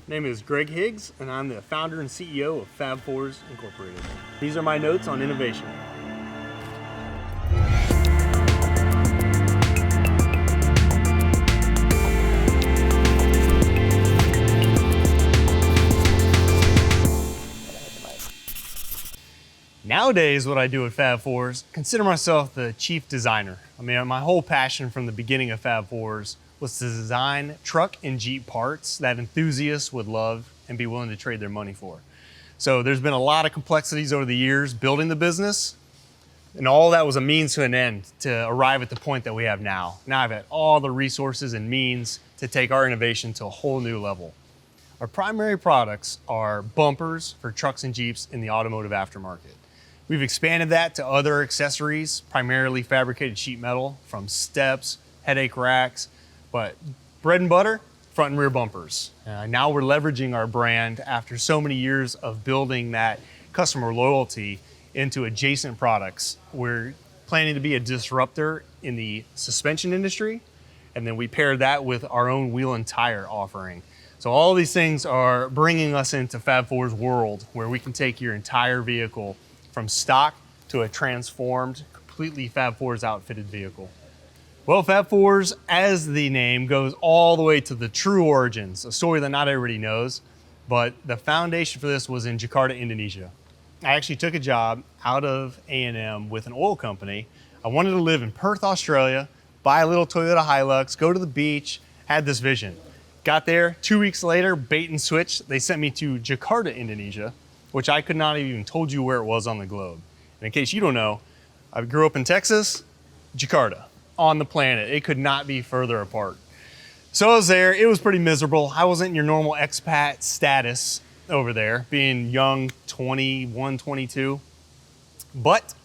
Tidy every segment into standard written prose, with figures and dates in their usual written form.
My name is Greg Higgs, and I'm the founder and CEO of Fab Fours Incorporated. These are my notes on innovation. Nowadays, what I do at Fab Fours, consider myself the chief designer. I mean, my whole passion from the beginning of Fab Fours was to design truck and Jeep parts that enthusiasts would love and be willing to trade their money for. So there's been a lot of complexities over the years building the business, and all that was a means to an end to arrive at the point that we have now. Now I've had all the resources and means to take our innovation to a whole new level. Our primary products are bumpers for trucks and Jeeps in the automotive aftermarket. We've expanded that to other accessories, primarily fabricated sheet metal from steps, headache racks, but bread and butter, front and rear bumpers. Now we're leveraging our brand after so many years of building that customer loyalty into adjacent products. We're planning to be a disruptor in the suspension industry, and then we pair that with our own wheel and tire offering. So all these things are bringing us into Fab Fours world, where we can take your entire vehicle from stock to a transformed, completely Fab Fours outfitted vehicle. Well, Fab Fours, as the name, goes all the way to the true origins, a story that not everybody knows, but the foundation for this was in Jakarta, Indonesia. I actually took a job out of A&M with an oil company. I wanted to live in Perth, Australia, buy a little Toyota Hilux, go to the beach, had this vision. Got there, 2 weeks later, bait and switch, they sent me to Jakarta, Indonesia, which I could not have even told you where it was on the globe. And in case you don't know, I grew up in Texas, Jakarta, on the planet. It could not be further apart. So I was there, it was pretty miserable. I wasn't in your normal expat status over there, being young, 21, 22. But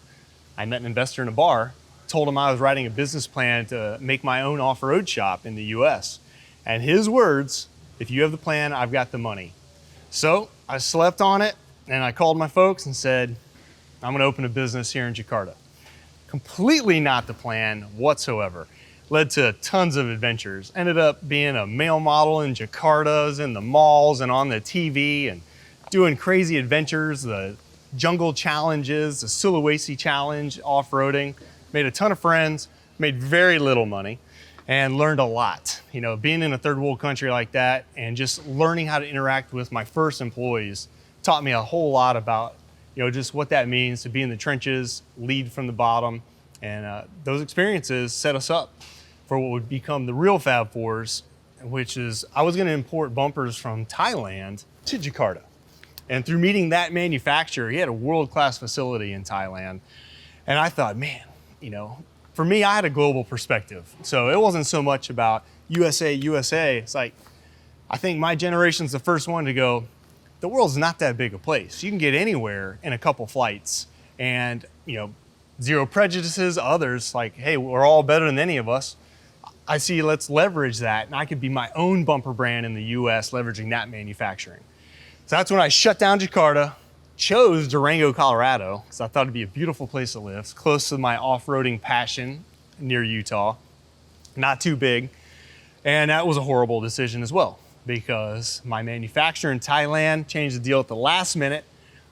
I met an investor in a bar, told him I was writing a business plan to make my own off-road shop in the US. And his words, if you have the plan, I've got the money. So I slept on it, and I called my folks and said, I'm gonna open a business here in Jakarta. Completely not the plan whatsoever. Led to tons of adventures. Ended up being a male model in Jakarta's, in the malls and on the TV, and doing crazy adventures, the jungle challenges, the Sulawesi challenge, off-roading. Made a ton of friends, made very little money, and learned a lot. You know, being in a third world country like that and just learning how to interact with my first employees taught me a whole lot about just what that means to be in the trenches, lead from the bottom. And those experiences set us up for what would become the real Fab Fours, which is I was gonna import bumpers from Thailand to Jakarta. And through meeting that manufacturer, he had a world-class facility in Thailand. And I thought, man, for me, I had a global perspective. So it wasn't so much about USA, USA. It's like, I think my generation's the first one to go, the world's not that big a place. You can get anywhere in a couple flights, and zero prejudices. Others like, hey, we're all better than any of us. I see, let's leverage that, and I could be my own bumper brand in the US, leveraging that manufacturing. So that's when I shut down Jakarta, chose Durango, Colorado, because I thought it'd be a beautiful place to live. It's close to my off-roading passion near Utah, not too big. And that was a horrible decision as well, because my manufacturer in Thailand changed the deal at the last minute.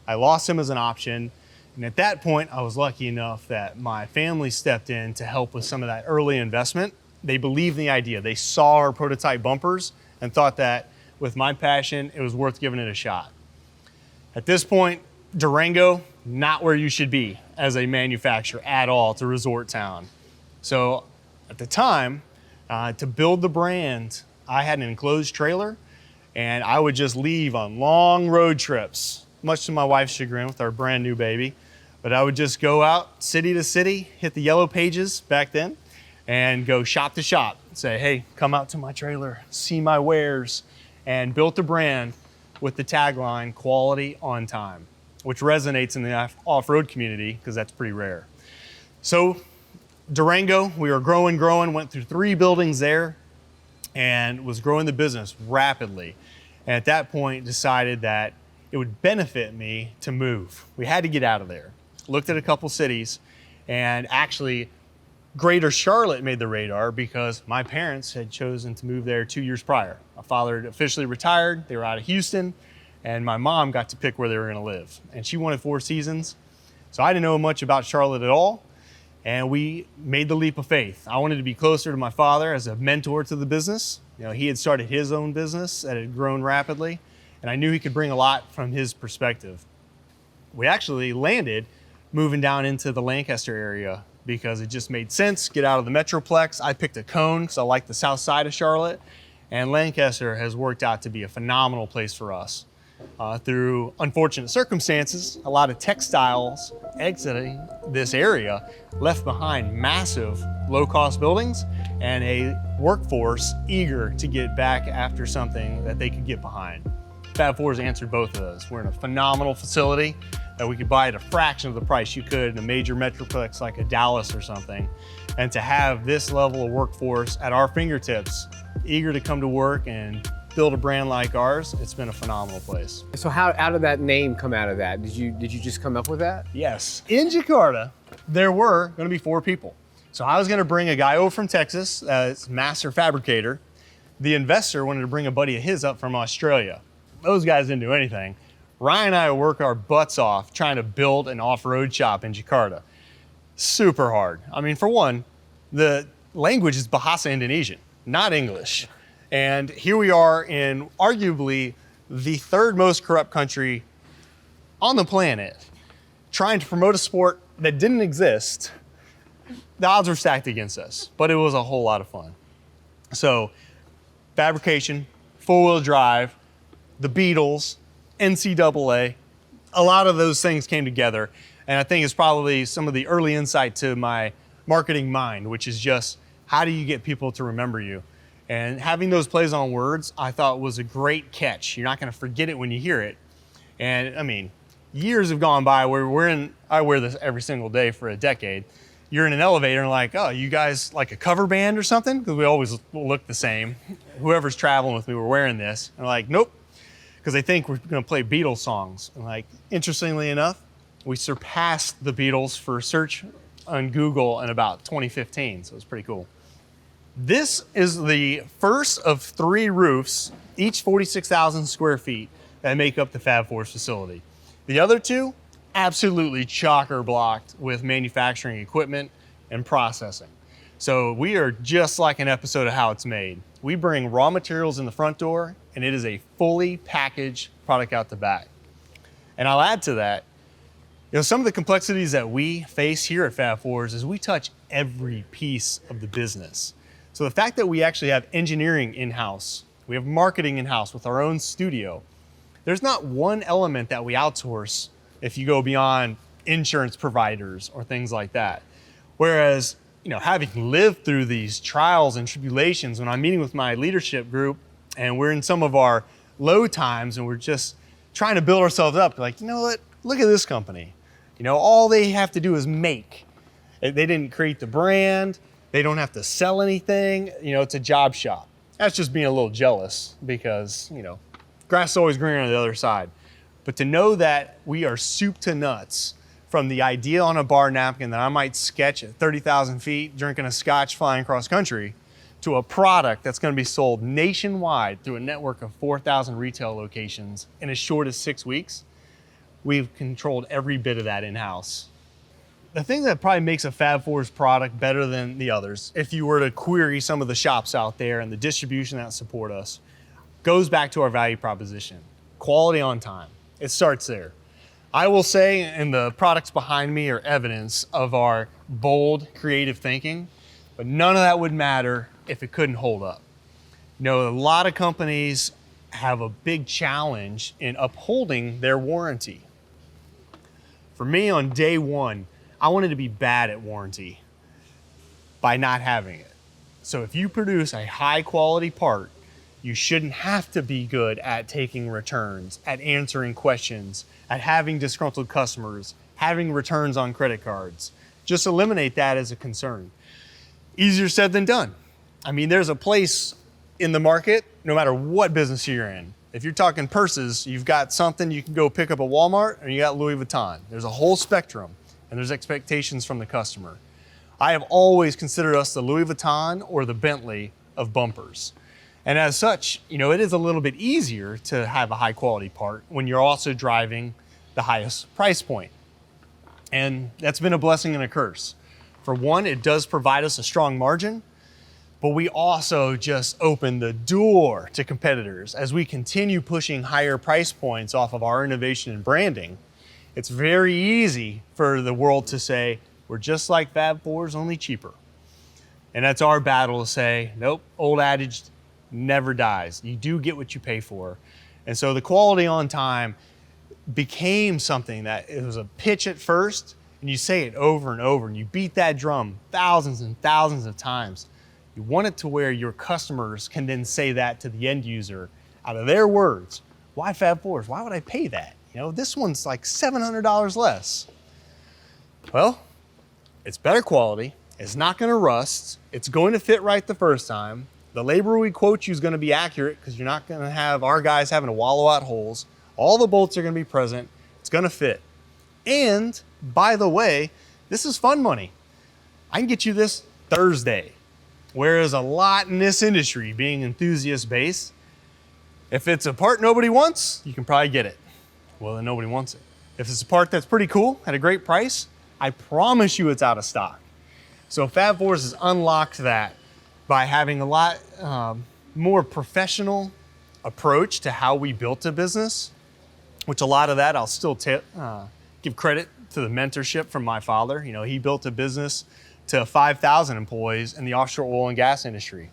I lost him as an option. And at that point, I was lucky enough that my family stepped in to help with some of that early investment. They believed in the idea. They saw our prototype bumpers and thought that with my passion, it was worth giving it a shot. At this point, Durango, not where you should be as a manufacturer at all. It's a resort town. So at the time, to build the brand, I had an enclosed trailer, and I would just leave on long road trips, much to my wife's chagrin with our brand new baby. But I would just go out city to city, hit the yellow pages back then, and go shop to shop. Say, hey, come out to my trailer, see my wares, and built a brand with the tagline, quality on time, which resonates in the off-road community because that's pretty rare. So Durango, we were growing, went through 3 buildings there, and was growing the business rapidly. And at that point, decided that it would benefit me to move. We had to get out of there. Looked at a couple cities, and actually Greater Charlotte made the radar because my parents had chosen to move there 2 years prior. My father had officially retired, they were out of Houston, and my mom got to pick where they were gonna live. And she wanted Four Seasons, so I didn't know much about Charlotte at all, and we made the leap of faith. I wanted to be closer to my father as a mentor to the business. You know, he had started his own business that had grown rapidly, and I knew he could bring a lot from his perspective. We actually landed moving down into the Lancaster area because it just made sense, get out of the Metroplex. I picked a cone because I like the south side of Charlotte, and Lancaster has worked out to be a phenomenal place for us. Through unfortunate circumstances, a lot of textiles exiting this area left behind massive low-cost buildings and a workforce eager to get back after something that they could get behind. Fab Fours answered both of those. We're in a phenomenal facility that we could buy at a fraction of the price you could in a major metroplex like a Dallas or something. And to have this level of workforce at our fingertips, eager to come to work and build a brand like ours, it's been a phenomenal place. So how did that name come out of that? Did you just come up with that? Yes. In Jakarta, there were gonna be 4 people. So I was gonna bring a guy over from Texas, master fabricator. The investor wanted to bring a buddy of his up from Australia. Those guys didn't do anything. Ryan and I work our butts off trying to build an off-road shop in Jakarta. Super hard. I mean, for one, the language is Bahasa Indonesian, not English. And here we are in arguably the 3rd most corrupt country on the planet, trying to promote a sport that didn't exist. The odds were stacked against us, but it was a whole lot of fun. So, fabrication, 4-wheel drive, the Beatles, NCAA, a lot of those things came together. And I think it's probably some of the early insight to my marketing mind, which is just, how do you get people to remember you? And having those plays on words, I thought was a great catch. You're not gonna forget it when you hear it. And I mean, years have gone by where I wear this every single day for a decade. You're in an elevator and like, oh, you guys like a cover band or something? Because we always look the same. Whoever's traveling with me, we're wearing this. And like, nope, because they think we're gonna play Beatles songs. And like, interestingly enough, we surpassed the Beatles for search on Google in about 2015, so it's pretty cool. This is the first of 3 roofs, each 46,000 square feet, that make up the Fab Fours facility. The other 2, absolutely chocker blocked with manufacturing equipment and processing. So we are just like an episode of How It's Made. We bring raw materials in the front door, and it is a fully packaged product out the back. And I'll add to that, you know, some of the complexities that we face here at Fab Fours is we touch every piece of the business. So the fact that we actually have engineering in-house, we have marketing in-house with our own studio, there's not one element that we outsource if you go beyond insurance providers or things like that. Whereas, you know, having lived through these trials and tribulations, when I'm meeting with my leadership group and we're in some of our low times and we're just trying to build ourselves up, like, you know what, look at this company. You know, all they have to do is make. They didn't create the brand. They don't have to sell anything. You know, it's a job shop. That's just being a little jealous because, you know, grass is always greener on the other side. But to know that we are soup to nuts, from the idea on a bar napkin that I might sketch at 30,000 feet drinking a scotch flying cross country, to a product that's going to be sold nationwide through a network of 4,000 retail locations in as short as 6 weeks, we've controlled every bit of that in-house. The thing that probably makes a Fab Fours product better than the others, if you were to query some of the shops out there and the distribution that support us, goes back to our value proposition. Quality on time. It starts there. I will say, and the products behind me are evidence of our bold, creative thinking, but none of that would matter if it couldn't hold up. You know, a lot of companies have a big challenge in upholding their warranty. For me, on day one, I wanted to be bad at warranty by not having it. So if you produce a high quality part, you shouldn't have to be good at taking returns, at answering questions, at having disgruntled customers, having returns on credit cards. Just eliminate that as a concern. Easier said than done. I mean, there's a place in the market, no matter what business you're in. If you're talking purses, you've got something you can go pick up at Walmart, or you got Louis Vuitton. There's a whole spectrum, and there's expectations from the customer. I have always considered us the Louis Vuitton or the Bentley of bumpers. And as such, it is a little bit easier to have a high quality part when you're also driving the highest price point. And that's been a blessing and a curse. For one, it does provide us a strong margin, but we also just open the door to competitors as we continue pushing higher price points off of our innovation and branding. It's very easy for the world to say, we're just like Fab Fours, only cheaper. And that's our battle to say, nope, old adage never dies. You do get what you pay for. And so the quality on time became something that it was a pitch at first, and you say it over and over, and you beat that drum thousands and thousands of times. You want it to where your customers can then say that to the end user out of their words. Why Fab Fours? Why would I pay that? This one's like $700 less. Well, it's better quality. It's not going to rust. It's going to fit right the first time. The labor we quote you is going to be accurate because you're not going to have our guys having to wallow out holes. All the bolts are going to be present. It's going to fit. And by the way, this is fun money. I can get you this Thursday. Whereas a lot in this industry, being enthusiast-based, if it's a part nobody wants, you can probably get it. Well, then nobody wants it. If it's a part that's pretty cool at a great price, I promise you it's out of stock. So Fab Fours has unlocked that by having a lot more professional approach to how we built a business, which a lot of that I'll still give credit to the mentorship from my father. He built a business to 5,000 employees in the offshore oil and gas industry.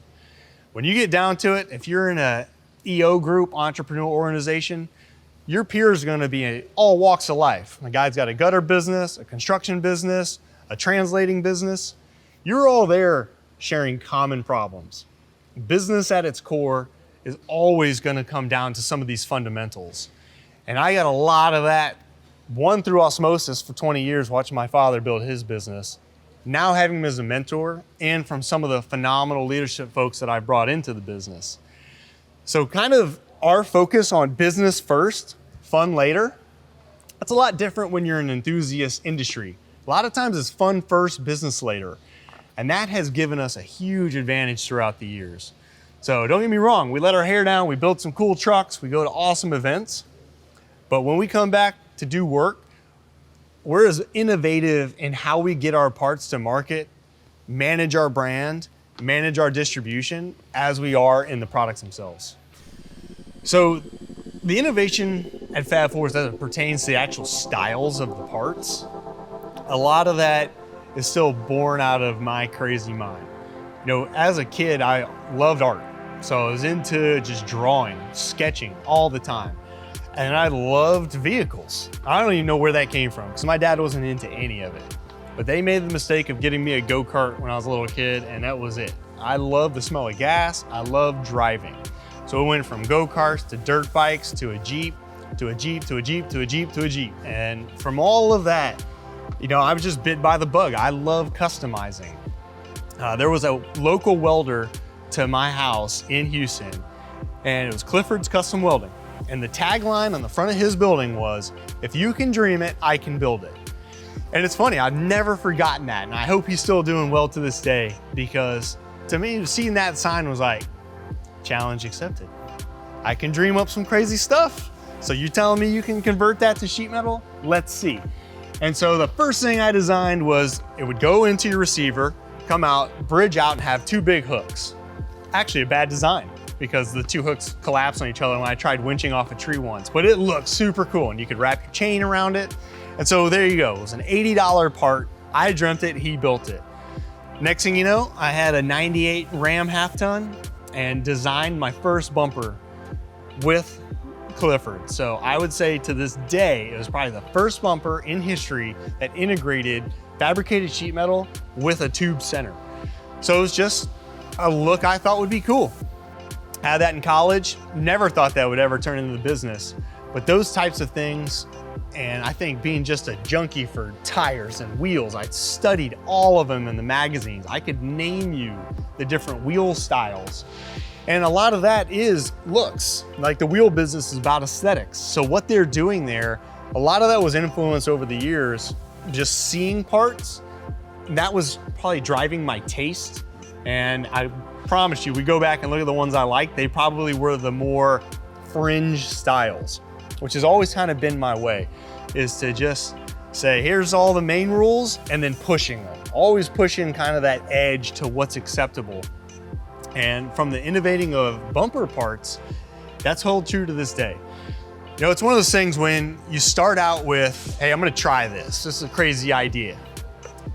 When you get down to it, if you're in a EO group, entrepreneur organization, your peers are going to be in all walks of life. The guy's got a gutter business, a construction business, a translating business. You're all there sharing common problems. Business at its core is always going to come down to some of these fundamentals. And I got a lot of that, one through osmosis for 20 years, watching my father build his business. Now having him as a mentor, and from some of the phenomenal leadership folks that I brought into the business. So kind of our focus on business first, fun later, that's a lot different when you're in an enthusiast industry. A lot of times it's fun first, business later. And that has given us a huge advantage throughout the years. So don't get me wrong, we let our hair down, we built some cool trucks, we go to awesome events. But when we come back to do work, we're as innovative in how we get our parts to market, manage our brand, manage our distribution as we are in the products themselves. So the innovation at Fab Fours as it pertains to the actual styles of the parts, a lot of that is still born out of my crazy mind. As a kid, I loved art. So I was into just drawing, sketching all the time. And I loved vehicles. I don't even know where that came from because my dad wasn't into any of it. But they made the mistake of getting me a go-kart when I was a little kid, and that was it. I loved the smell of gas. I loved driving. So it went from go-karts to dirt bikes to a Jeep, to a Jeep, to a Jeep, to a Jeep, to a Jeep. And from all of that, I was just bit by the bug. I love customizing. There was a local welder to my house in Houston, and it was Clifford's Custom Welding. And the tagline on the front of his building was, if you can dream it, I can build it. And it's funny, I've never forgotten that. And I hope he's still doing well to this day, because to me, seeing that sign was like, challenge accepted. I can dream up some crazy stuff. So you're telling me you can convert that to sheet metal? Let's see. And so the first thing I designed was it would go into your receiver, come out, bridge out, and have two big hooks. Actually a bad design, because the two hooks collapsed on each other when I tried winching off a tree once, but it looked super cool and you could wrap your chain around it. And so there you go, it was an $80 part. I dreamt it, he built it. Next thing you know, I had a 98 Ram half-ton and designed my first bumper with Clifford. So I would say to this day, it was probably the first bumper in history that integrated fabricated sheet metal with a tube center. So it was just a look I thought would be cool. Had that in college, never thought that would ever turn into the business. But those types of things, and I think being just a junkie for tires and wheels, I studied all of them in the magazines. I could name you the different wheel styles. And a lot of that is looks. Like the wheel business is about aesthetics. So what they're doing there, a lot of that was influenced over the years, just seeing parts that was probably driving my taste. And I promise you, we go back and look at the ones I like, they probably were the more fringe styles, which has always kind of been my way, is to just say, here's all the main rules, and then pushing them. Always pushing kind of that edge to what's acceptable. And from the innovating of bumper parts, that's held true to this day. You know, it's one of those things when you start out with, hey, I'm gonna try this. This is a crazy idea.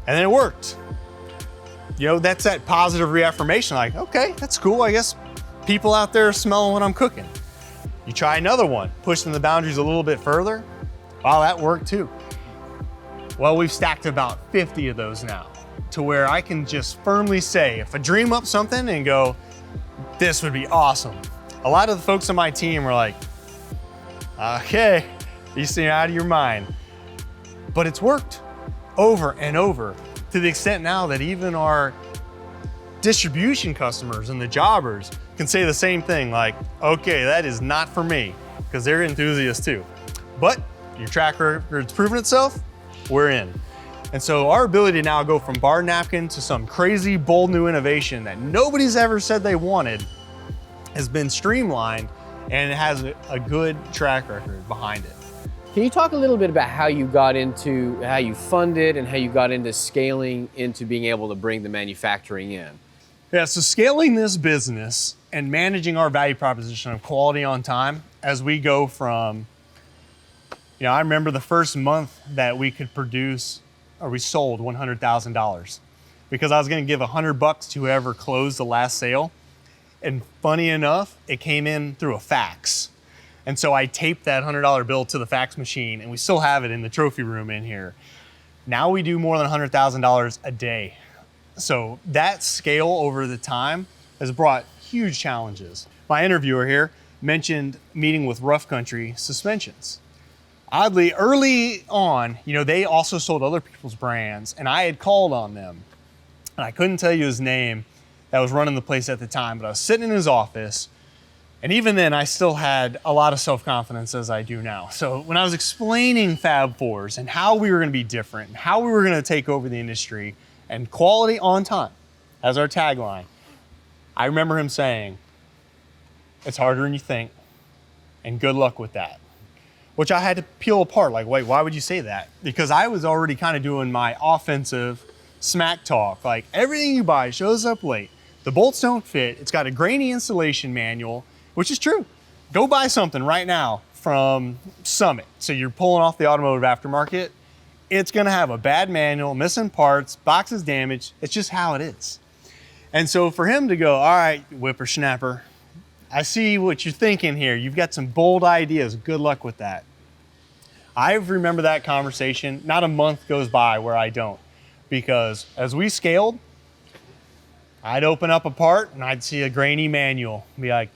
And then it worked. You know, that's that positive reaffirmation, like, okay, that's cool. I guess people out there are smelling what I'm cooking. You try another one, pushing the boundaries a little bit further. Wow, that worked too. Well, we've stacked about 50 of those now, to where I can just firmly say, if I dream up something and go, this would be awesome. A lot of the folks on my team are like, okay, you seem out of your mind. But it's worked over and over, to the extent now that even our distribution customers and the jobbers can say the same thing, like, okay, that is not for me, because they're enthusiasts too. But your track record's proven itself, we're in. And so our ability to now go from bar napkin to some crazy, bold new innovation that nobody's ever said they wanted has been streamlined, and it has a good track record behind it. Can you talk a little bit about how you funded and how you got into scaling into being able to bring the manufacturing in? Yeah, so scaling this business and managing our value proposition of quality on time as we go from, you know, I remember the first month that we could produce, or we sold $100,000, because I was gonna give $100 to whoever closed the last sale. And funny enough, it came in through a fax. And so I taped that $100 bill to the fax machine, and we still have it in the trophy room in here. Now we do more than $100,000 a day. So that scale over the time has brought huge challenges. My interviewer here mentioned meeting with Rough Country Suspensions. Oddly, early on, you know, they also sold other people's brands, and I had called on them. And I couldn't tell you his name that was running the place at the time, but I was sitting in his office, and even then I still had a lot of self-confidence as I do now. So when I was explaining Fab Fours and how we were gonna be different, and how we were gonna take over the industry, and quality on time as our tagline, I remember him saying, it's harder than you think, and good luck with that. Which I had to peel apart, like, wait, why would you say that? Because I was already kind of doing my offensive smack talk, like everything you buy shows up late. The bolts don't fit, it's got a grainy installation manual, which is true. Go buy something right now from Summit. So you're pulling off the automotive aftermarket, it's gonna have a bad manual, missing parts, boxes damaged, it's just how it is. And so for him to go, all right, whippersnapper, I see what you're thinking here. You've got some bold ideas, good luck with that. I remember that conversation, not a month goes by where I don't, because as we scaled, I'd open up a part and I'd see a grainy manual, be like,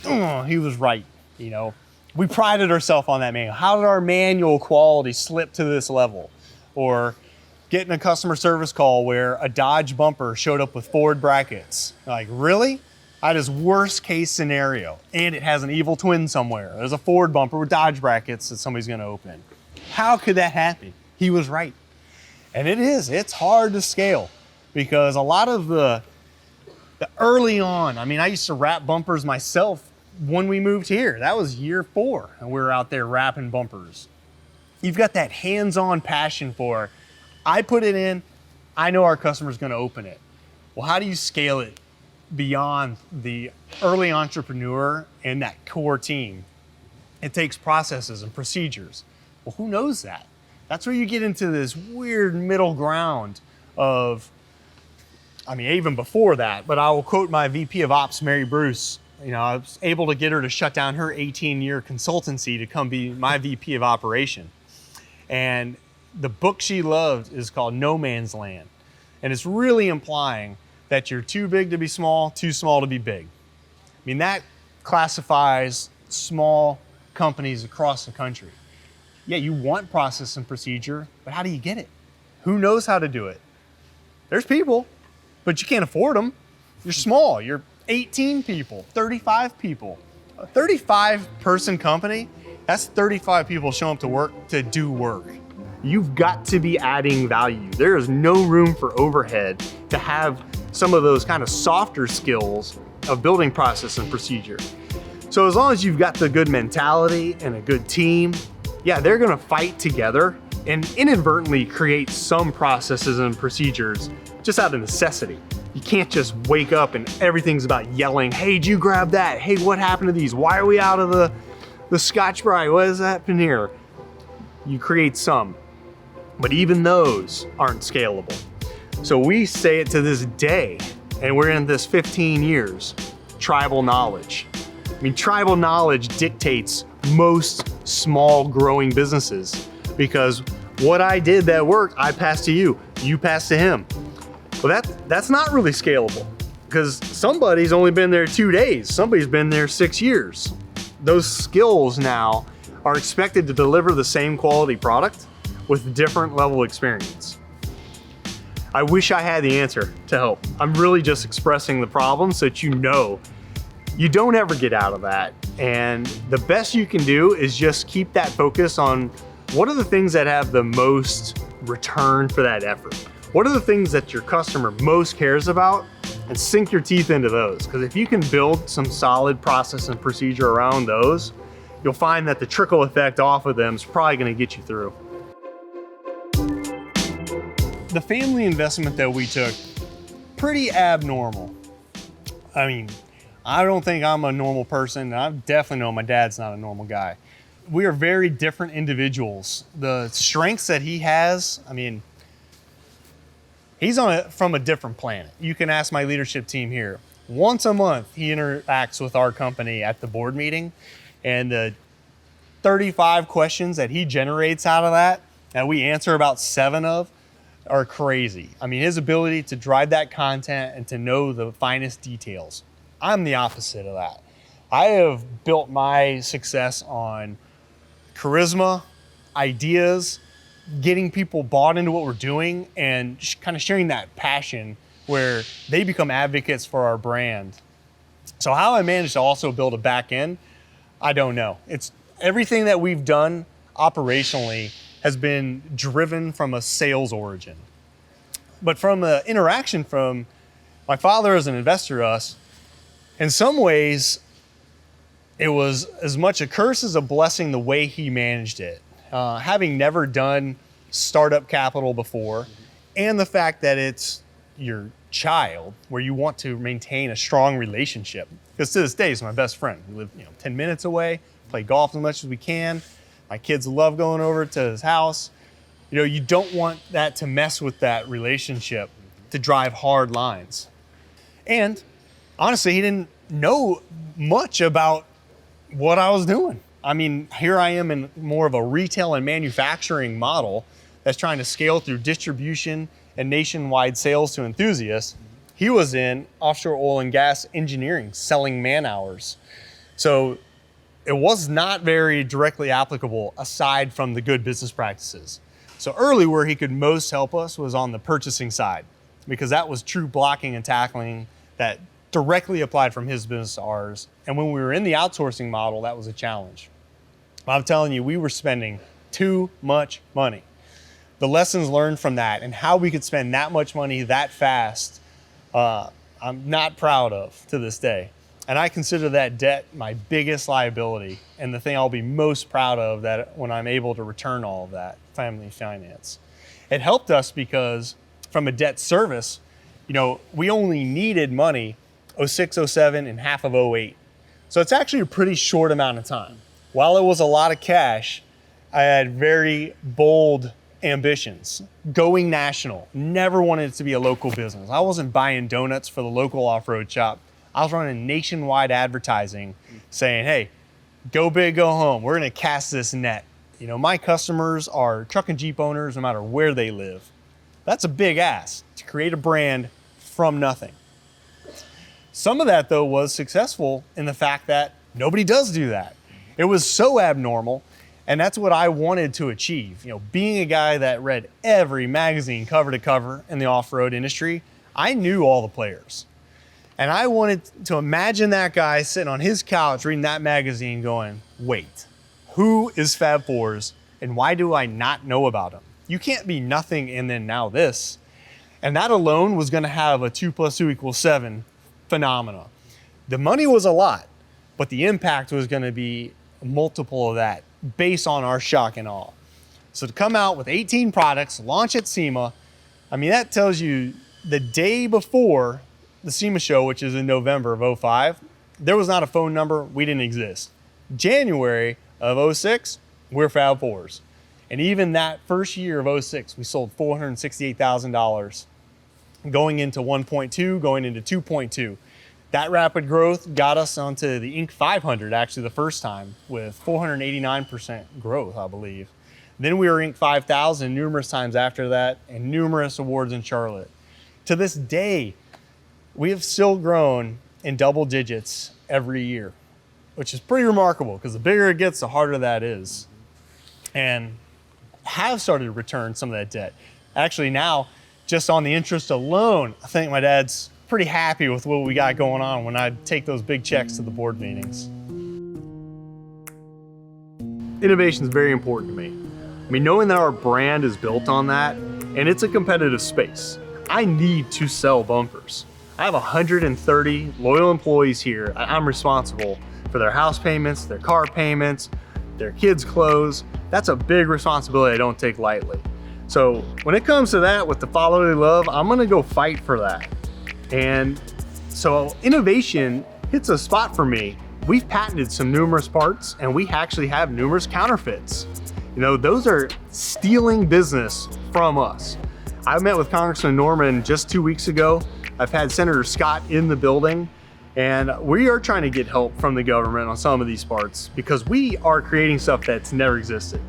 oh, he was right, you know. We prided ourselves on that manual. How did our manual quality slip to this level? Or getting a customer service call where a Dodge bumper showed up with Ford brackets. Like, really? That is worst case scenario. And it has an evil twin somewhere. There's a Ford bumper with Dodge brackets that somebody's gonna open. How could that happen? He was right. And it's hard to scale, because a lot of the early on, I mean, I used to wrap bumpers myself when we moved here. That was year 4, and we were out there wrapping bumpers. You've got that hands-on passion for, I put it in, I know our customer's gonna open it. Well, how do you scale it beyond the early entrepreneur and that core team? It takes processes and procedures. Well, who knows that? That's where you get into this weird middle ground of, I mean, even before that, but I will quote my VP of Ops, Mary Bruce. You know, I was able to get her to shut down her 18-year consultancy to come be my VP of Operation. And the book she loved is called No Man's Land. And it's really implying that you're too big to be small, too small to be big. I mean, that classifies small companies across the country. Yeah, you want process and procedure, but how do you get it? Who knows how to do it? There's people, but you can't afford them. You're small, you're 18 people, 35 people. A 35-person company, that's 35 people showing up to work to do work. you've got to be adding value. There is no room for overhead to have some of those kind of softer skills of building process and procedure. So as long as you've got the good mentality and a good team, yeah, they're gonna fight together and inadvertently create some processes and procedures just out of necessity. You can't just wake up and everything's about yelling, hey, did you grab that? Hey, what happened to these? Why are we out of the Scotch-Brite? What has happened here? You create some, but even those aren't scalable. So we say it to this day, and we're in this 15 years, tribal knowledge. I mean, tribal knowledge dictates most small growing businesses, because what I did that worked, I passed to you, you passed to him. Well, that's not really scalable, because somebody's only been there 2 days, somebody's been there 6 years. Those skills now are expected to deliver the same quality product with different level experience. I wish I had the answer to help. I'm really just expressing the problem so that you don't ever get out of that. And the best you can do is just keep that focus on what are the things that have the most return for that effort? What are the things that your customer most cares about, and sink your teeth into those? Because if you can build some solid process and procedure around those, you'll find that the trickle effect off of them is probably gonna get you through. The family investment that we took, pretty abnormal. I mean, I don't think I'm a normal person, and I definitely know my dad's not a normal guy. We are very different individuals. The strengths that he has, I mean, he's from a different planet. You can ask my leadership team here. Once a month, he interacts with our company at the board meeting, and the 35 questions that he generates out of that we answer about 7 of, are crazy. I mean, his ability to drive that content and to know the finest details. I'm the opposite of that. I have built my success on charisma, ideas, getting people bought into what we're doing, and kind of sharing that passion where they become advocates for our brand. So how I managed to also build a back end, I don't know. It's everything that we've done operationally has been driven from a sales origin. But from the interaction from my father as an investor to us, in some ways, it was as much a curse as a blessing the way he managed it. Having never done startup capital before, and the fact that it's your child, where you want to maintain a strong relationship. Because to this day, he's my best friend. We live 10 minutes away, play golf as much as we can. My kids love going over to his house. You don't want that to mess with that relationship, to drive hard lines. And honestly, he didn't know much about what I was doing. I mean, here I am in more of a retail and manufacturing model that's trying to scale through distribution and nationwide sales to enthusiasts. He was in offshore oil and gas engineering, selling man hours. So it was not very directly applicable aside from the good business practices. So early where he could most help us was on the purchasing side, because that was true blocking and tackling that directly applied from his business to ours. And when we were in the outsourcing model, that was a challenge. I'm telling you, we were spending too much money. The lessons learned from that and how we could spend that much money that fast, I'm not proud of to this day. And I consider that debt my biggest liability and the thing I'll be most proud of that when I'm able to return all of that family finance. It helped us because from a debt service, we only needed money 06, 07, and half of 08. So it's actually a pretty short amount of time. While it was a lot of cash, I had very bold ambitions. Going national, never wanted it to be a local business. I wasn't buying donuts for the local off-road shop. I was running nationwide advertising saying, hey, go big, go home. We're gonna cast this net. My customers are truck and Jeep owners no matter where they live. That's a big ask to create a brand from nothing. Some of that though was successful in the fact that nobody does do that. It was so abnormal, and that's what I wanted to achieve. Being a guy that read every magazine cover to cover in the off-road industry, I knew all the players. And I wanted to imagine that guy sitting on his couch reading that magazine going, wait, who is Fab Fours and why do I not know about him? You can't be nothing and then now this. And that alone was gonna have a 2 + 2 = 7 phenomena. The money was a lot, but the impact was gonna be a multiple of that based on our shock and awe. So to come out with 18 products, launch at SEMA, I mean, that tells you the day before the SEMA show, which is in November of 05, there was not a phone number, we didn't exist. January of 06, we're Fab Fours. And even that first year of 06, we sold $468,000, going into 1.2, going into 2.2. That rapid growth got us onto the Inc. 500 actually the first time with 489% growth, I believe. Then we were Inc. 5000 numerous times after that and numerous awards in Charlotte. To this day, we have still grown in double digits every year, which is pretty remarkable because the bigger it gets, the harder that is. And have started to return some of that debt. Actually now, just on the interest alone, I think my dad's pretty happy with what we got going on when I take those big checks to the board meetings. Innovation is very important to me. I mean, knowing that our brand is built on that, and it's a competitive space, I need to sell bumpers. I have 130 loyal employees here. I'm responsible for their house payments, their car payments, their kids' clothes. That's a big responsibility I don't take lightly. So when it comes to that with the follow they love, I'm gonna go fight for that. And so innovation hits a spot for me. We've patented some numerous parts and we actually have numerous counterfeits. You know, those are stealing business from us. I met with Congressman Norman just 2 weeks ago. I've had Senator Scott in the building, and we are trying to get help from the government on some of these parts because we are creating stuff that's never existed.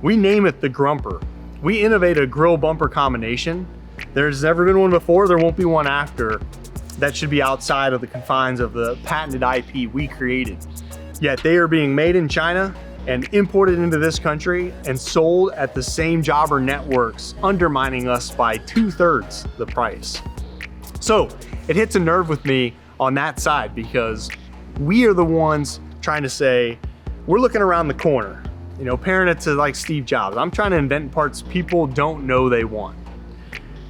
We name it the Grumper. We innovate a grill bumper combination. There's never been one before, there won't be one after that should be outside of the confines of the patented IP we created. Yet they are being made in China and imported into this country and sold at the same jobber networks, undermining us by 2/3 the price. So it hits a nerve with me on that side because we are the ones trying to say, we're looking around the corner, you know, comparing it to like Steve Jobs. I'm trying to invent parts people don't know they want.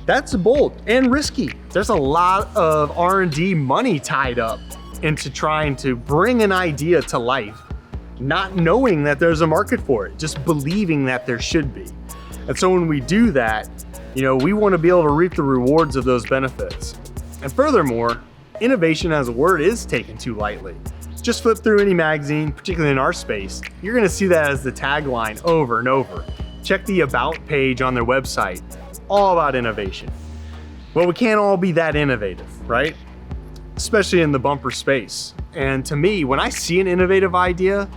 That's bold and risky. There's a lot of R&D money tied up into trying to bring an idea to life, not knowing that there's a market for it, just believing that there should be. And so when we do that, you know, we want to be able to reap the rewards of those benefits. And furthermore, innovation as a word is taken too lightly. Just flip through any magazine, particularly in our space, you're gonna see that as the tagline over and over. Check the About page on their website, all about innovation. Well, we can't all be that innovative, right? Especially in the bumper space. And to me, when I see an innovative idea,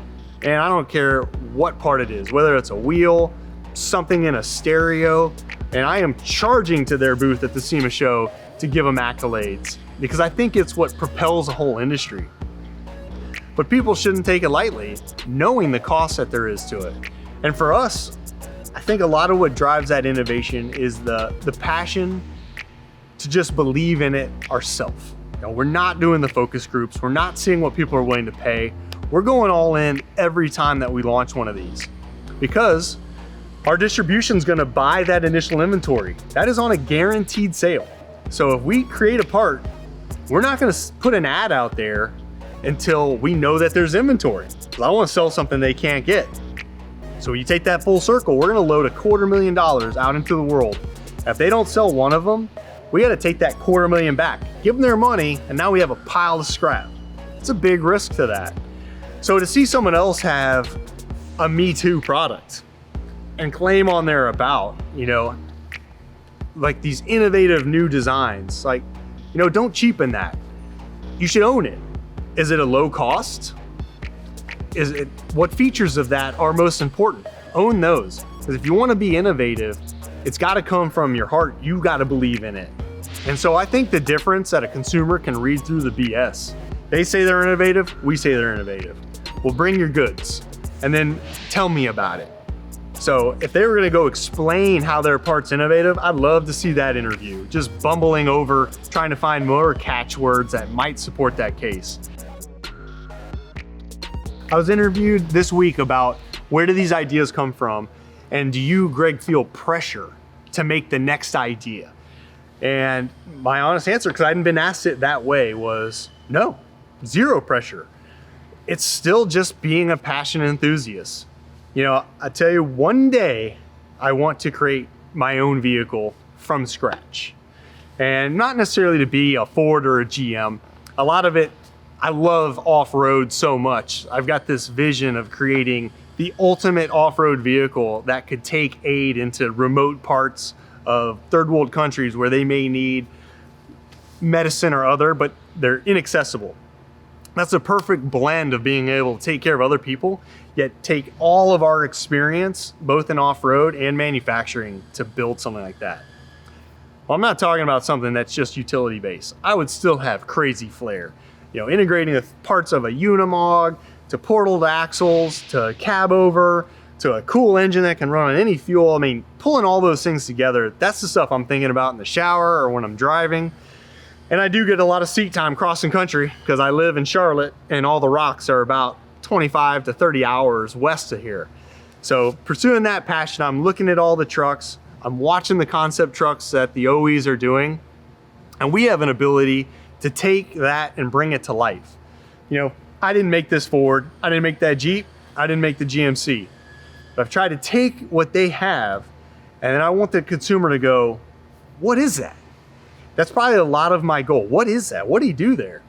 and I don't care what part it is, whether it's a wheel, something in a stereo, and I am charging to their booth at the SEMA show to give them accolades because I think it's what propels the whole industry. But people shouldn't take it lightly, knowing the cost that there is to it. And for us, I think a lot of what drives that innovation is the passion to just believe in it ourselves. You know, we're not doing the focus groups. We're not seeing what people are willing to pay. We're going all in every time that we launch one of these because our distribution is going to buy that initial inventory. That is on a guaranteed sale. So if we create a part, we're not going to put an ad out there until we know that there's inventory. I want to sell something they can't get. So you take that full circle, we're going to load $250,000 out into the world. If they don't sell one of them, we got to take that $250,000 back, give them their money, and now we have a pile of scrap. It's a big risk to that. So to see someone else have a Me Too product and claim on their About, you know, like these innovative new designs, like, you know, don't cheapen that. You should own it. Is it a low cost? Is it, what features of that are most important? Own those. Because if you want to be innovative, it's got to come from your heart. You got to believe in it. And so I think the difference that a consumer can read through the BS. They say they're innovative, we say they're innovative. Well, bring your goods and then tell me about it. So if they were gonna go explain how their part's innovative, I'd love to see that interview, just bumbling over, trying to find more catchwords that might support that case. I was interviewed this week about where do these ideas come from, And do you, Greg, feel pressure to make the next idea? And my honest answer, because I hadn't been asked it that way, was no, zero pressure. It's still just being a passionate enthusiast. You know, I tell you, one day I want to create my own vehicle from scratch. And not necessarily to be a Ford or a GM. A lot of it, I love off-road so much. I've got this vision of creating the ultimate off-road vehicle that could take aid into remote parts of third world countries where they may need medicine or other, but they're inaccessible. That's a perfect blend of being able to take care of other people, yet take all of our experience, both in off-road and manufacturing, to build something like that. Well, I'm not talking about something that's just utility based. I would still have crazy flair. You know, integrating the parts of a Unimog, to portaled axles, to cab over, to a cool engine that can run on any fuel. I mean, pulling all those things together, that's the stuff I'm thinking about in the shower or when I'm driving. And I do get a lot of seat time crossing country because I live in Charlotte and all the rocks are about 25 to 30 hours west of here. So pursuing that passion, I'm looking at all the trucks, I'm watching the concept trucks that the OEs are doing, and we have an ability to take that and bring it to life. You know, I didn't make this Ford, I didn't make that Jeep, I didn't make the GMC. But I've tried to take what they have, and then I want the consumer to go, what is that? That's probably a lot of my goal. What is that? What do you do there?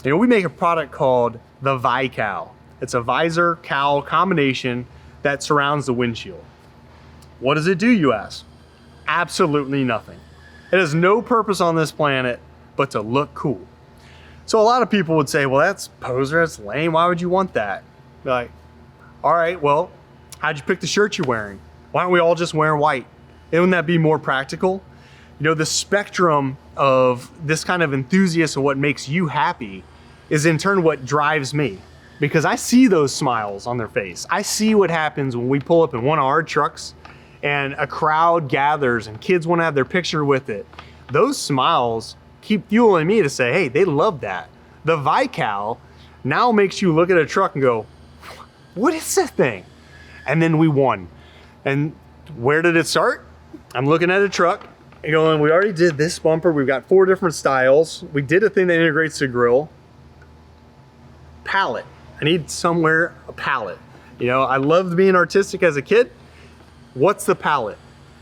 You know, we make a product called the Vi-Cowl. It's a visor cowl combination that surrounds the windshield. What does it do, you ask? Absolutely nothing. It has no purpose on this planet but to look cool. So a lot of people would say, well, that's poser, that's lame. Why would you want that? Like, all right, well, how'd you pick the shirt you're wearing? Why don't we all just wear white? Wouldn't that be more practical? You know, the spectrum of this kind of enthusiast and what makes you happy is in turn what drives me, because I see those smiles on their face. I see what happens when we pull up in one of our trucks and a crowd gathers and kids want to have their picture with it. Those smiles keep fueling me to say, hey, they love that. The Vi-Cowl now makes you look at a truck and go, what is that thing? And then we won. And where did it start? I'm looking at a truck and going, we already did this bumper. We've got 4 different styles. We did a thing that integrates the grill. Palette. I need somewhere a palette. You know, I loved being artistic as a kid. What's the palette?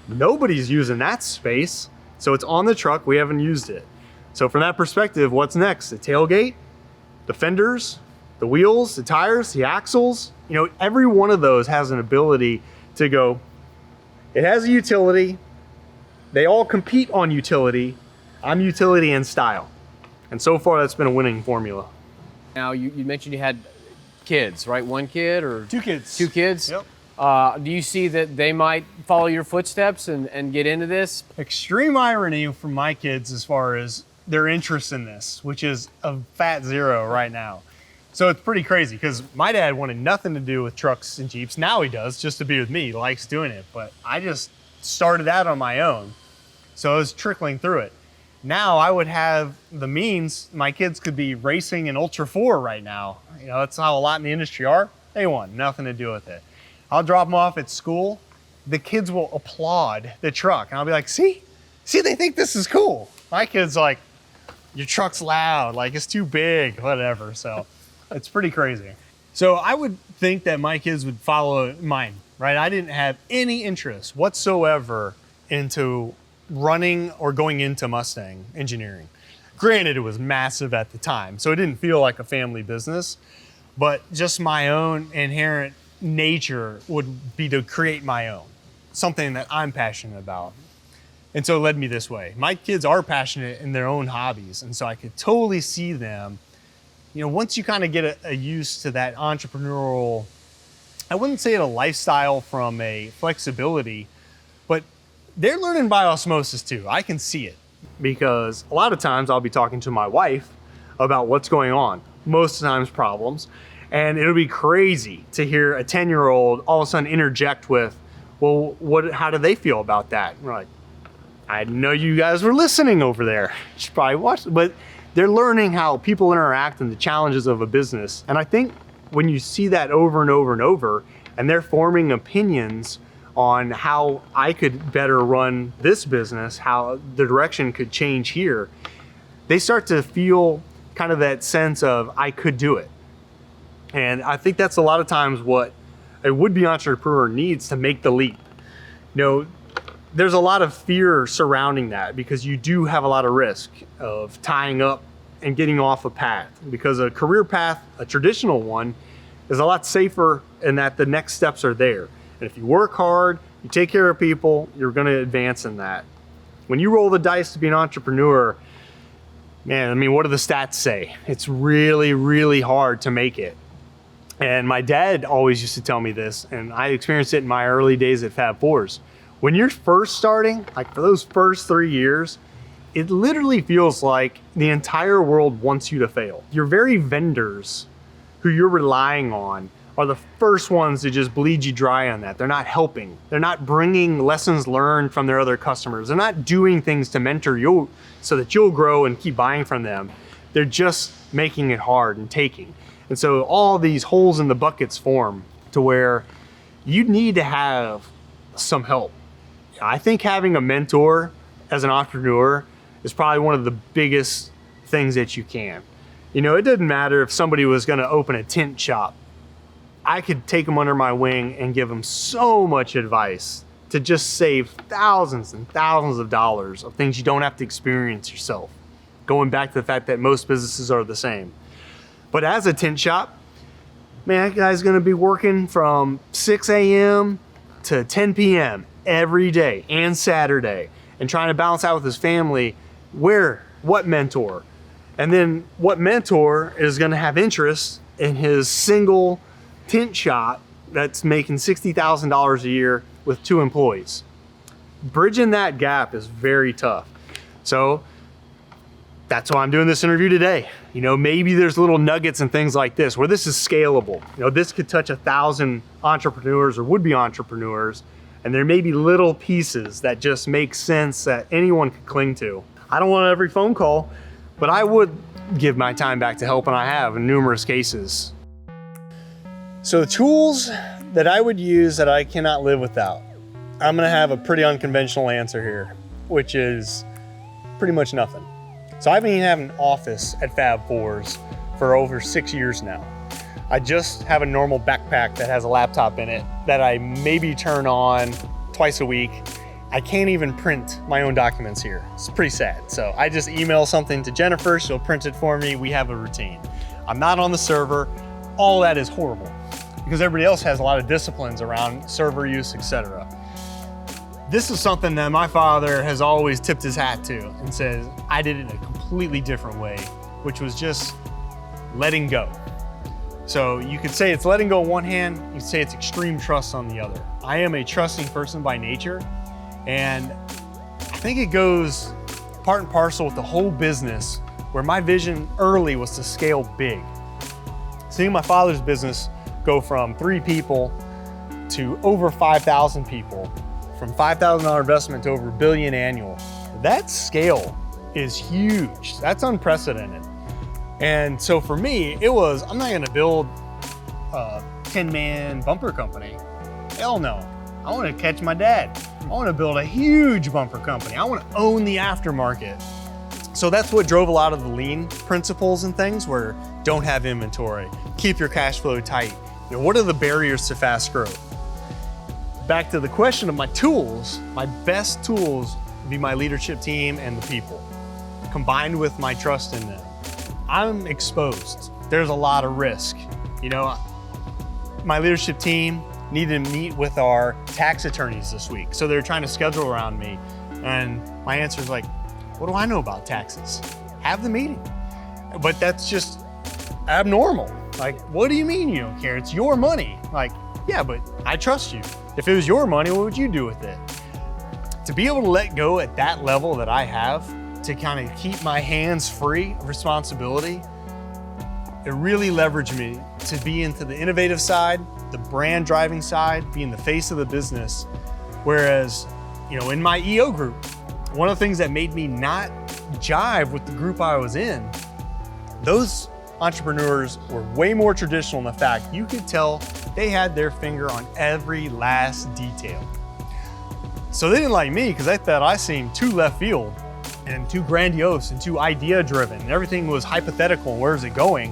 Nobody's using that space. So it's on the truck. We haven't used it. So from that perspective, what's next? The tailgate, the fenders, the wheels, the tires, the axles. You know, every one of those has an ability to go, it has a utility. They all compete on utility. I'm utility and style. And so far, that's been a winning formula. Now, you mentioned you had kids, right? 1 kid or? 2 kids. 2 kids? Yep. Do you see that they might follow your footsteps and get into this? Extreme irony from my kids as far as their interest in this, which is a fat 0 right now. So it's pretty crazy because my dad wanted nothing to do with trucks and Jeeps. Now he does, just to be with me. He likes doing it. But I just started out on my own. So I was trickling through it. Now I would have the means, my kids could be racing an Ultra 4 right now. You know, that's how a lot in the industry are. They want nothing to do with it. I'll drop them off at school. The kids will applaud the truck. And I'll be like, see, they think this is cool. My kid's like, your truck's loud, like it's too big, whatever. So it's pretty crazy. So I would think that my kids would follow mine, right? I didn't have any interest whatsoever into running or going into Mustang engineering. Granted, it was massive at the time, so it didn't feel like a family business, but just my own inherent nature would be to create my own, something that I'm passionate about. And so it led me this way. My kids are passionate in their own hobbies, and so I could totally see them, you know, once you kind of get a used to that entrepreneurial, I wouldn't say it a lifestyle from a flexibility, but they're learning by osmosis too. I can see it because a lot of times I'll be talking to my wife about what's going on, most of the times problems, and it'll be crazy to hear a 10-year-old all of a sudden interject with, well, how do they feel about that? And we're like, I know you guys were listening over there. You should probably watch it. But they're learning how people interact and the challenges of a business. And I think when you see that over and over and over, and they're forming opinions on how I could better run this business, how the direction could change here, they start to feel kind of that sense of I could do it. And I think that's a lot of times what a would-be entrepreneur needs to make the leap. You know, there's a lot of fear surrounding that because you do have a lot of risk of tying up and getting off a path, because a career path, a traditional one, is a lot safer in that the next steps are there. And if you work hard, you take care of people, you're going to advance in that. When you roll the dice to be an entrepreneur, man, I mean, what do the stats say? It's really, really hard to make it. And my dad always used to tell me this, and I experienced it in my early days at Fab Fours. When you're first starting, like for those first 3 years, it literally feels like the entire world wants you to fail. Your very vendors who you're relying on are the first ones to just bleed you dry on that. They're not helping. They're not bringing lessons learned from their other customers. They're not doing things to mentor you so that you'll grow and keep buying from them. They're just making it hard and taking. And so all these holes in the buckets form to where you need to have some help. I think having a mentor as an entrepreneur is probably one of the biggest things that you can. You know, it doesn't matter if somebody was going to open a tint shop. I could take them under my wing and give them so much advice to just save thousands and thousands of dollars of things you don't have to experience yourself. Going back to the fact that most businesses are the same. But as a tint shop, man, that guy's gonna be working from 6 a.m. to 10 p.m. every day and Saturday and trying to balance out with his family what mentor? And then what mentor is gonna have interest in his single tint shop that's making $60,000 a year with 2 employees? Bridging that gap is very tough. So that's why I'm doing this interview today. You know, maybe there's little nuggets and things like this where this is scalable. You know, this could touch 1,000 entrepreneurs or would-be entrepreneurs, and there may be little pieces that just make sense that anyone could cling to. I don't want every phone call, but I would give my time back to help, and I have in numerous cases. So the tools that I would use that I cannot live without, I'm gonna have a pretty unconventional answer here, which is pretty much nothing. So I've been having an office at Fab Fours for over 6 years now. I just have a normal backpack that has a laptop in it that I maybe turn on twice a week. I can't even print my own documents here. It's pretty sad. So I just email something to Jennifer, she'll print it for me, we have a routine. I'm not on the server. All that is horrible because everybody else has a lot of disciplines around server use, etc. This is something that my father has always tipped his hat to and says, I did it in a completely different way, which was just letting go. So you could say it's letting go on one hand, you could say it's extreme trust on the other. I am a trusting person by nature, and I think it goes part and parcel with the whole business, where my vision early was to scale big. Seeing my father's business go from 3 people to over 5,000 people, from $5,000 investment to over $1 billion annual, that scale is huge. That's unprecedented. And so for me, it was, I'm not gonna build a 10-man bumper company. Hell no. I wanna catch my dad. I wanna build a huge bumper company. I wanna own the aftermarket. So that's what drove a lot of the lean principles and things, where don't have inventory, keep your cash flow tight. You know, what are the barriers to fast growth? Back to the question of my tools, my best tools would be my leadership team and the people, combined with my trust in them. I'm exposed. There's a lot of risk. You know, my leadership team needed to meet with our tax attorneys this week. So they're trying to schedule around me. And my answer is like, what do I know about taxes? Have the meeting. But that's just abnormal. Like, what do you mean you don't care? It's your money. Like, yeah, but I trust you. If it was your money, what would you do with it? To be able to let go at that level that I have, to kind of keep my hands free of responsibility, it really leveraged me to be into the innovative side, the brand driving side, being the face of the business. Whereas, you know, in my EO group, one of the things that made me not jive with the group I was in, those entrepreneurs were way more traditional in the fact you could tell they had their finger on every last detail. So they didn't like me because they thought I seemed too left field and too grandiose and too idea driven. Everything was hypothetical and where's it going?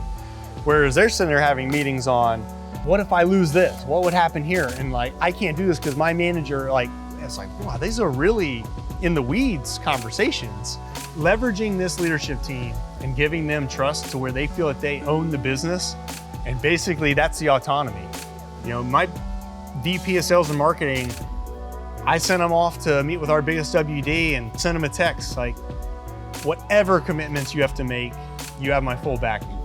Whereas they're sitting there having meetings on, what if I lose this? What would happen here? And like, I can't do this because my manager, like, it's like, wow, these are really in the weeds conversations. Leveraging this leadership team and giving them trust to where they feel that they own the business. And basically that's the autonomy. You know, my VP of sales and marketing, I sent them off to meet with our biggest WD and send them a text like, whatever commitments you have to make, you have my full backing.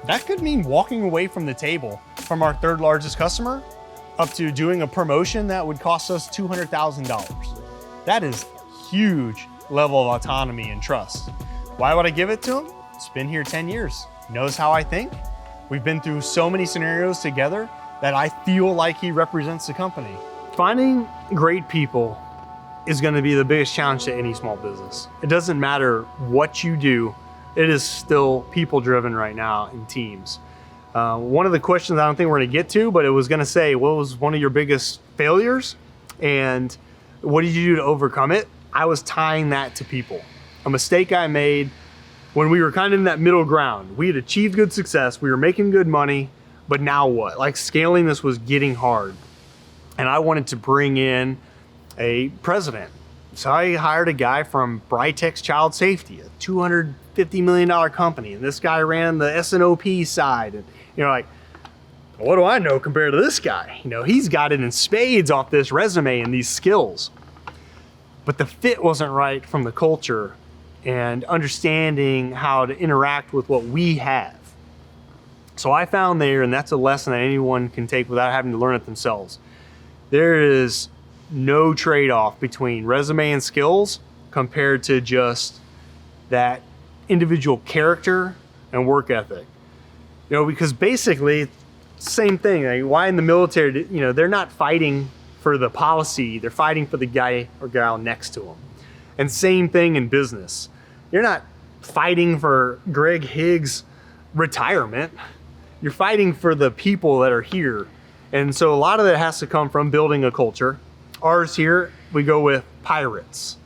That could mean walking away from the table from our third largest customer up to doing a promotion that would cost us $200,000. That is huge level of autonomy and trust. Why would I give it to him? It's been here 10 years, knows how I think. We've been through so many scenarios together that I feel like he represents the company. Finding great people is gonna be the biggest challenge to any small business. It doesn't matter what you do, it is still people driven right now in teams. One of the questions I don't think we're gonna get to, but it was gonna say, what was one of your biggest failures? And what did you do to overcome it? I was tying that to people. A mistake I made when we were kind of in that middle ground. We had achieved good success, we were making good money, but now what? Like scaling this was getting hard. And I wanted to bring in a president. So I hired a guy from Britex Child Safety, a $250 million company. And this guy ran the S&OP side. And you're like, what do I know compared to this guy? You know, he's got it in spades off this resume and these skills. But the fit wasn't right from the culture and understanding how to interact with what we have. So I found there, and that's a lesson that anyone can take without having to learn it themselves. There is no trade-off between resume and skills compared to just that individual character and work ethic. You know, because basically, same thing. Like, why in the military, you know, they're not fighting for the policy, they're fighting for the guy or gal next to them. And same thing in business. You're not fighting for Greg Higgs' retirement. You're fighting for the people that are here. And so a lot of that has to come from building a culture. Ours here, we go with pirates.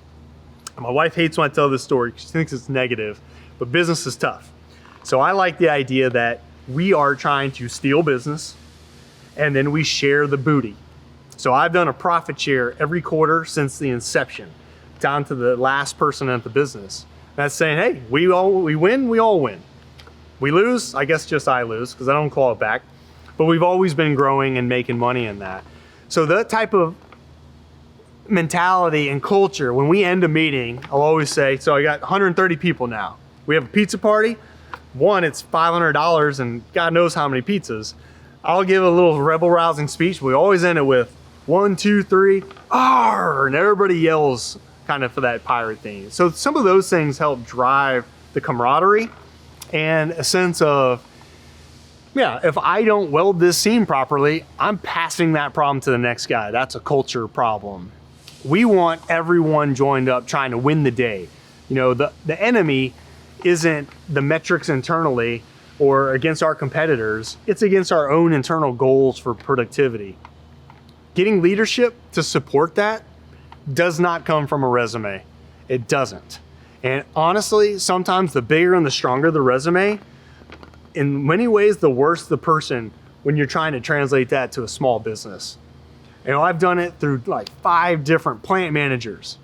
My wife hates when I tell this story because she thinks it's negative, but business is tough. So I like the idea that we are trying to steal business and then we share the booty. So I've done a profit share every quarter since the inception, down to the last person at the business. That's saying, hey, we win, we all win. We lose, I guess just I lose because I don't call it back. But we've always been growing and making money in that. So that type of mentality and culture, when we end a meeting, I'll always say, so I got 130 people now. We have a pizza party. One, it's $500 and God knows how many pizzas. I'll give a little rebel rousing speech. We always end it with 1, 2, 3, arr, and everybody yells kind of for that pirate thing. So some of those things help drive the camaraderie and a sense of, yeah, if I don't weld this seam properly, I'm passing that problem to the next guy. That's a culture problem. We want everyone joined up trying to win the day. You know, the enemy isn't the metrics internally or against our competitors. It's against our own internal goals for productivity. Getting leadership to support that does not come from a resume. It doesn't. And honestly, sometimes the bigger and the stronger the resume, in many ways, the worse the person when you're trying to translate that to a small business. You know, I've done it through like 5 different plant managers.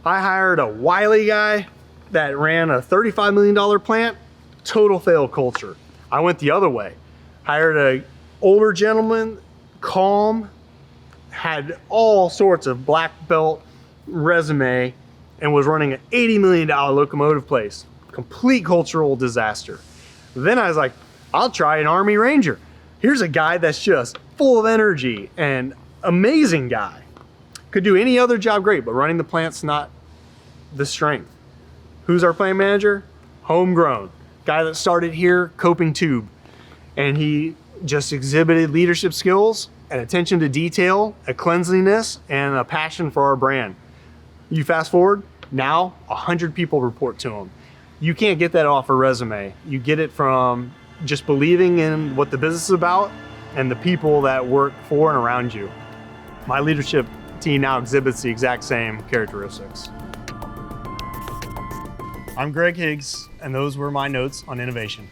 I hired a wily guy that ran a $35 million plant, total fail culture. I went the other way. Hired an older gentleman, calm, had all sorts of black belt resume, and was running an $80 million locomotive place. Complete cultural disaster. Then I was like, I'll try an Army Ranger. Here's a guy that's just full of energy and amazing guy. Could do any other job great, but running the plant's not the strength. Who's our plant manager? Homegrown. Guy that started here, coping tube. And he just exhibited leadership skills and attention to detail, a cleanliness, and a passion for our brand. You fast forward, now 100 people report to him. You can't get that off a resume. You get it from just believing in what the business is about and the people that work for and around you. My leadership T now exhibits the exact same characteristics. I'm Greg Higgs, and those were my notes on innovation.